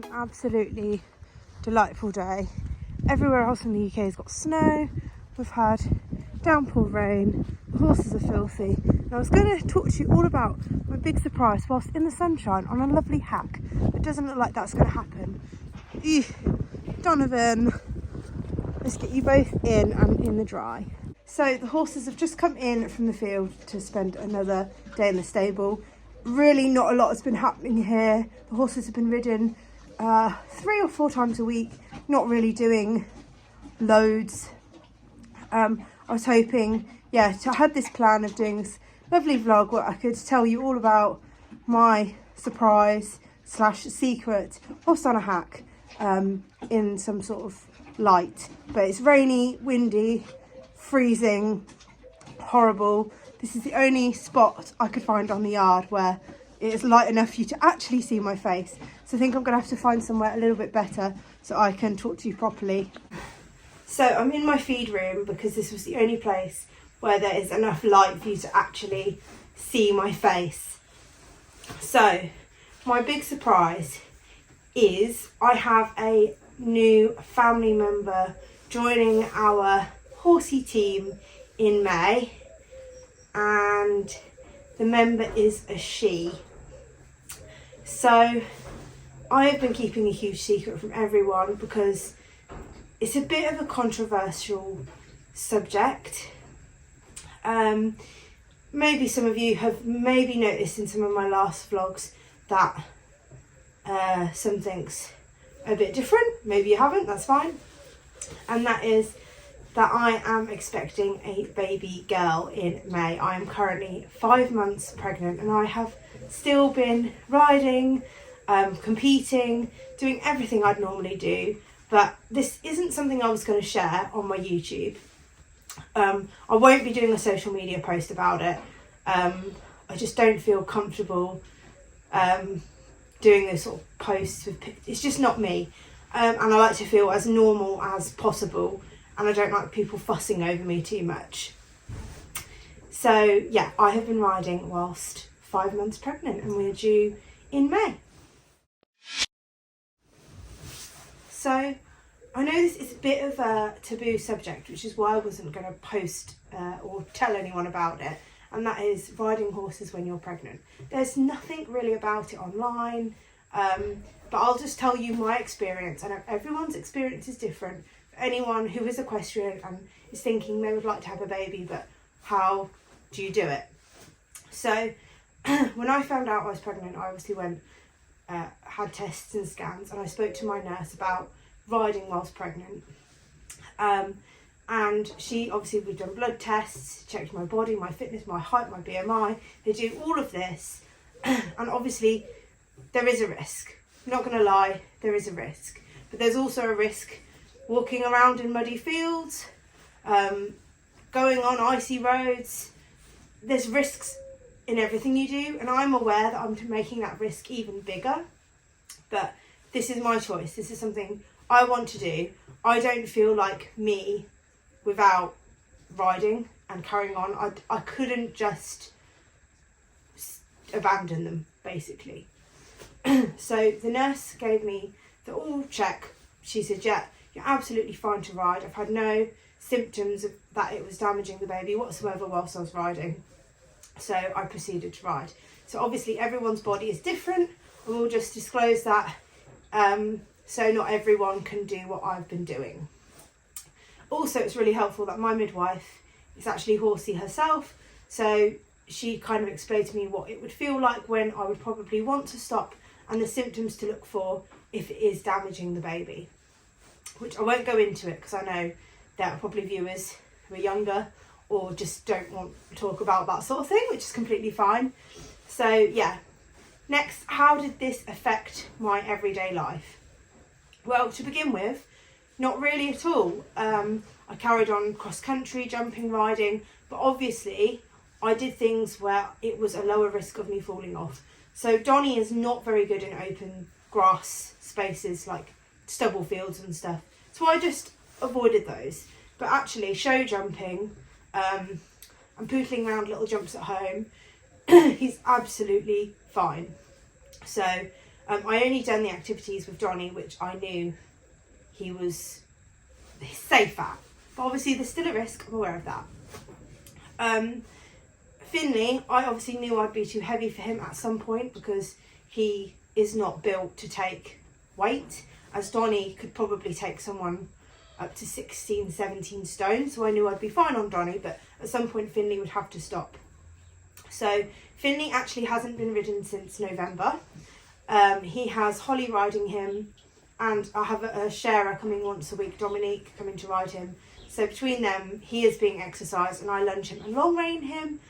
an absolutely delightful day. Everywhere else in the UK has got snow. We've had downpour rain. The horses are filthy. And I was going to talk to you all about my big surprise whilst in the sunshine on a lovely hack. It doesn't look like that's going to happen. Eugh. Donovan, let's get you both in and in the dry. So the horses have just come in from the field to spend another day in the stable. Really not a lot has been happening here. The horses have been ridden 3 or 4 times a week, not really doing loads. I was hoping, I had this plan of doing this lovely vlog where I could tell you all about my surprise / secret horse on a hack in some sort of light. But it's rainy, windy, freezing, horrible. This is the only spot I could find on the yard where it is light enough for you to actually see my face. So I think I'm going to have to find somewhere a little bit better so I can talk to you properly. So I'm in my feed room because this was the only place where there is enough light for you to actually see my face. So my big surprise is I have a new family member joining our horsey team in May, and the member is a she. So I have been keeping a huge secret from everyone because it's a bit of a controversial subject. Maybe some of you have noticed in some of my last vlogs that something's a bit different. Maybe you haven't, that's fine. And that is that I am expecting a baby girl in May. I am currently 5 months pregnant and I have still been riding, competing, doing everything I'd normally do. But this isn't something I was going to share on my YouTube. I won't be doing a social media post about it. I just don't feel comfortable doing those sort of posts with pictures. It's just not me. And I like to feel as normal as possible. And I don't like people fussing over me too much. So yeah, I have been riding whilst 5 months pregnant and we're due in May. So I know this is a bit of a taboo subject, which is why I wasn't going to post or tell anyone about it. And that is riding horses when you're pregnant. There's nothing really about it online, but I'll just tell you my experience. I know everyone's experience is different. For anyone who is equestrian and is thinking they would like to have a baby, but how do you do it? So when I found out I was pregnant, I obviously went, had tests and scans, and I spoke to my nurse about riding whilst pregnant. And she obviously, we've done blood tests, checked my body, my fitness, my height, my BMI. They do all of this. And obviously there is a risk. I'm not going to lie, there is a risk. But there's also a risk walking around in muddy fields, going on icy roads. There's risks in everything you do. And I'm aware that I'm making that risk even bigger. But this is my choice. This is something I want to do. I don't feel like me without riding and carrying on. I couldn't just abandon them, basically. So the nurse gave me the all check. She said, yeah, you're absolutely fine to ride. I've had no symptoms of that it was damaging the baby whatsoever whilst I was riding. So I proceeded to ride. So obviously everyone's body is different. I will just disclose that. So not everyone can do what I've been doing. Also, it's really helpful that my midwife is actually horsey herself. So she kind of explained to me what it would feel like when I would probably want to stop and the symptoms to look for if it is damaging the baby. Which I won't go into it because I know there are probably viewers who are younger or just don't want to talk about that sort of thing, which is completely fine. So yeah. Next, how did this affect my everyday life? Well, to begin with, not really at all. I carried on cross-country, jumping, riding, but obviously I did things where it was a lower risk of me falling off. So Donnie is not very good in open grass spaces like stubble fields and stuff. So I just avoided those. But actually, show jumping and pootling around little jumps at home, he's absolutely fine. So I only done the activities with Donnie which I knew he was safe at. But obviously there's still a risk, I'm aware of that. Finley, I obviously knew I'd be too heavy for him at some point because he is not built to take weight, as Donnie could probably take someone up to 16, 17 stone. So I knew I'd be fine on Donnie, but at some point Finley would have to stop. So Finley actually hasn't been ridden since November. He has Holly riding him, and I have a sharer coming once a week, Dominique, coming to ride him. So between them, he is being exercised, and I lunge him and long rein him.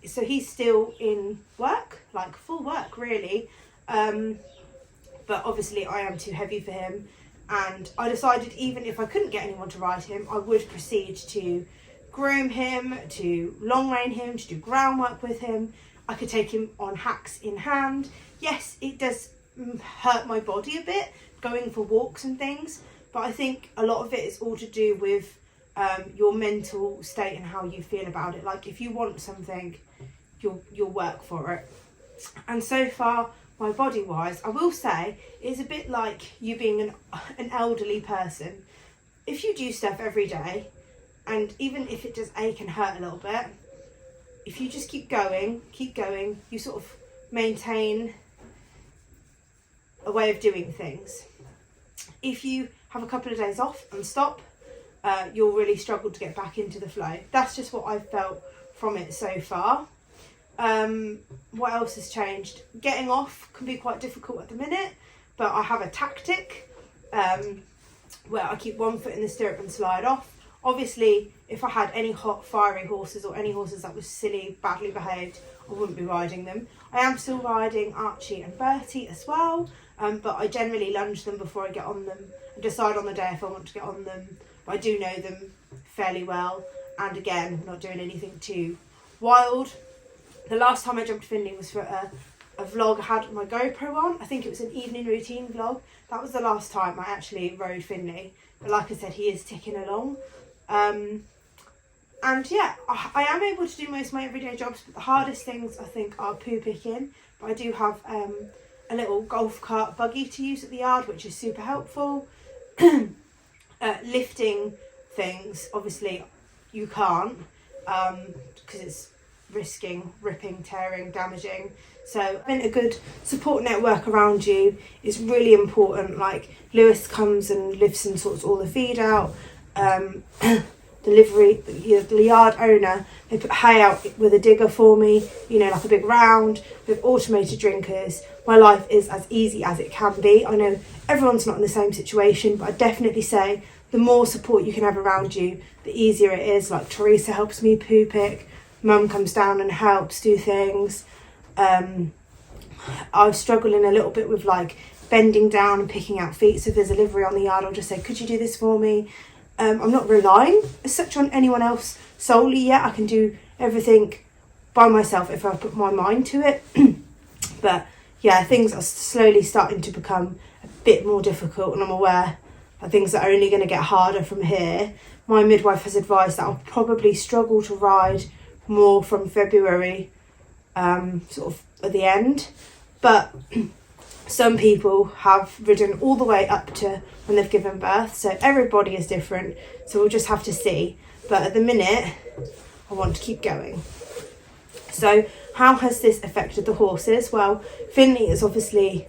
So he's still in work, like full work really. But obviously I am too heavy for him, and I decided even if I couldn't get anyone to ride him, I would proceed to groom him, to long rein him, to do groundwork with him. I could take him on hacks in hand. Yes, it does hurt my body a bit going for walks and things, but I think a lot of it is all to do with your mental state and how you feel about it. Like if you want something, you'll work for it. And so far, my body wise, I will say, is a bit like you being an elderly person. If you do stuff every day, and even if it does ache and hurt a little bit, if you just keep going, you sort of maintain a way of doing things. If you have a couple of days off and stop, you'll really struggle to get back into the flow. That's just what I've felt from it so far. What else has changed? Getting off can be quite difficult at the minute, but I have a tactic where I keep one foot in the stirrup and slide off. Obviously, if I had any hot, fiery horses or any horses that was silly, badly behaved, I wouldn't be riding them. I am still riding Archie and Bertie as well, but I generally lunge them before I get on them and decide on the day if I want to get on them. But I do know them fairly well, and again, I'm not doing anything too wild. The last time I jumped Finley was for a vlog I had my GoPro on. I think it was an evening routine vlog. That was the last time I actually rode Finley. But like I said, he is ticking along. And yeah, I am able to do most of my everyday jobs, but the hardest things I think are poo picking. But I do have a little golf cart buggy to use at the yard, which is super helpful. Lifting things, obviously you can't, because it's risking ripping, tearing, damaging. So having a good support network around you is really important. Like Lewis comes and lifts and sorts all the feed out. Delivery, the yard owner, they put hay out with a digger for me, you know, like a big round with automated drinkers. My life is as easy as it can be. I know everyone's not in the same situation, but I definitely say the more support you can have around you, the easier it is. Like Teresa helps me poo pick, Mum comes down and helps do things. I was struggling a little bit with like bending down and picking out feet, so if there's a livery on the yard, I'll just say, could you do this for me? I'm not relying as such on anyone else solely yet. I can do everything by myself if I put my mind to it. But yeah, things are slowly starting to become a bit more difficult, and I'm aware that things are only going to get harder from here. My midwife has advised that I'll probably struggle to ride more from February, sort of at the end. But some people have ridden all the way up to when they've given birth, so everybody is different, so we'll just have to see. But at the minute, I want to keep going. So how has this affected the horses? Well, Finley is obviously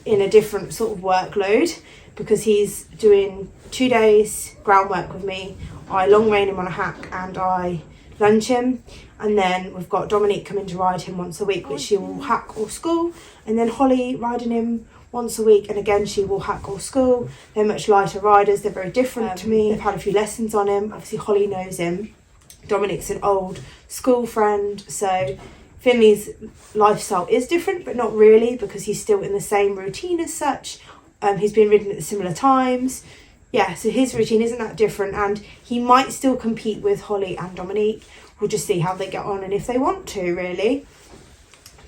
in a different sort of workload because he's doing 2 days groundwork with me. I long rein him on a hack and I lunge him, and then we've got Dominique coming to ride him once a week, which she will hack or school, and then Holly riding him once a week, and again she will hack or school. They're much lighter riders, they're very different to me. I've had a few lessons on him. Obviously Holly knows him. Dominique's an old school friend, so Finley's lifestyle is different, but not really, because he's still in the same routine as such. He's been ridden at similar times. Yeah, so his routine isn't that different, and he might still compete with Holly and Dominique. We'll just see how they get on and if they want to, really.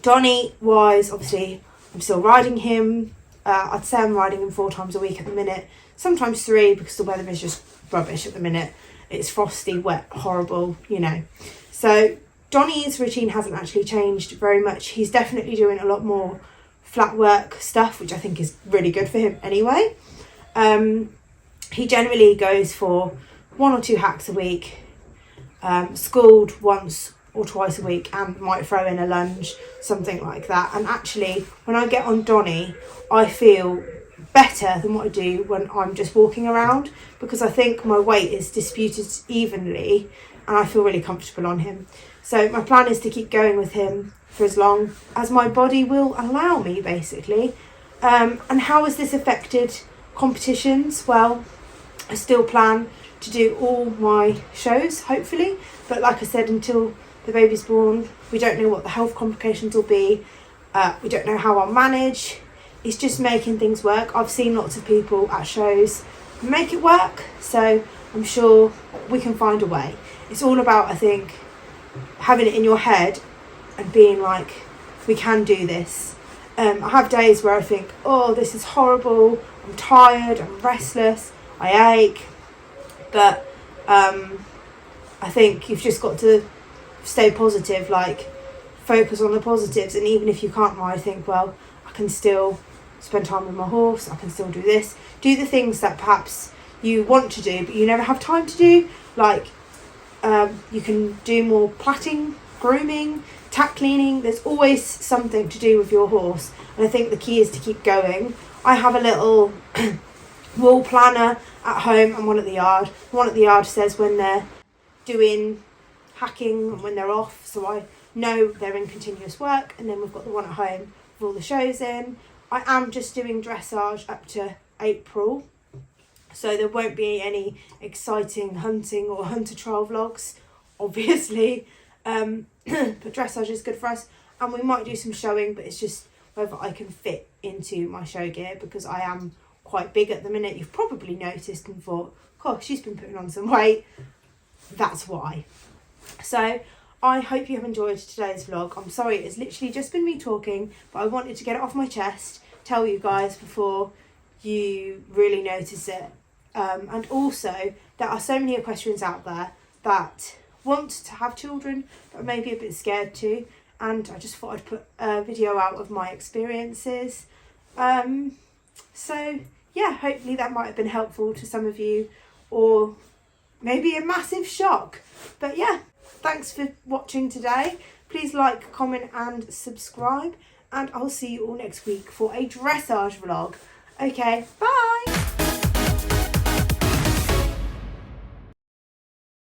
Donnie wise, obviously, I'm still riding him. I'd say I'm riding him 4 times a week at the minute. Sometimes 3 because the weather is just rubbish at the minute. It's frosty, wet, horrible, you know. So Donnie's routine hasn't actually changed very much. He's definitely doing a lot more flat work stuff, which I think is really good for him anyway. He generally goes for 1 or 2 hacks a week, schooled once or twice a week, and might throw in a lunge, something like that. And actually, when I get on Donny, I feel better than what I do when I'm just walking around, because I think my weight is distributed evenly and I feel really comfortable on him. So my plan is to keep going with him for as long as my body will allow me, basically. And how has this affected competitions? Well, I still plan to do all my shows, hopefully, but like I said, until the baby's born, we don't know what the health complications will be. We don't know how I'll manage. It's just making things work. I've seen lots of people at shows make it work, so I'm sure we can find a way. It's all about, I think, having it in your head and being like, we can do this. I have days where I think, oh, this is horrible, I'm tired, I'm restless, I ache, but I think you've just got to stay positive, like focus on the positives. And even if you can't ride, think, well, I can still spend time with my horse, I can still do this, do the things that perhaps you want to do but you never have time to do, like you can do more plaiting, grooming, tack cleaning. There's always something to do with your horse, and I think the key is to keep going. I have a little wall planner at home and one at the yard. One at the yard says when they're doing hacking and when they're off, so I know they're in continuous work. And then we've got the one at home with all the shows in. I am just doing dressage up to April, so there won't be any exciting hunting or hunter trial vlogs, obviously, but dressage is good for us, and we might do some showing, but it's just whether I can fit into my show gear, because I am quite big at the minute. You've probably noticed and thought, gosh, she's been putting on some weight. That's why. So I hope you have enjoyed today's vlog. I'm sorry, it's literally just been me talking, but I wanted to get it off my chest, tell you guys before you really notice it. And also, there are so many equestrians out there that want to have children but maybe a bit scared to, and I just thought I'd put a video out of my experiences. So yeah, hopefully that might have been helpful to some of you, or maybe a massive shock. But yeah, thanks for watching today. Please like, comment and subscribe, and I'll see you all next week for a dressage vlog. Okay, bye!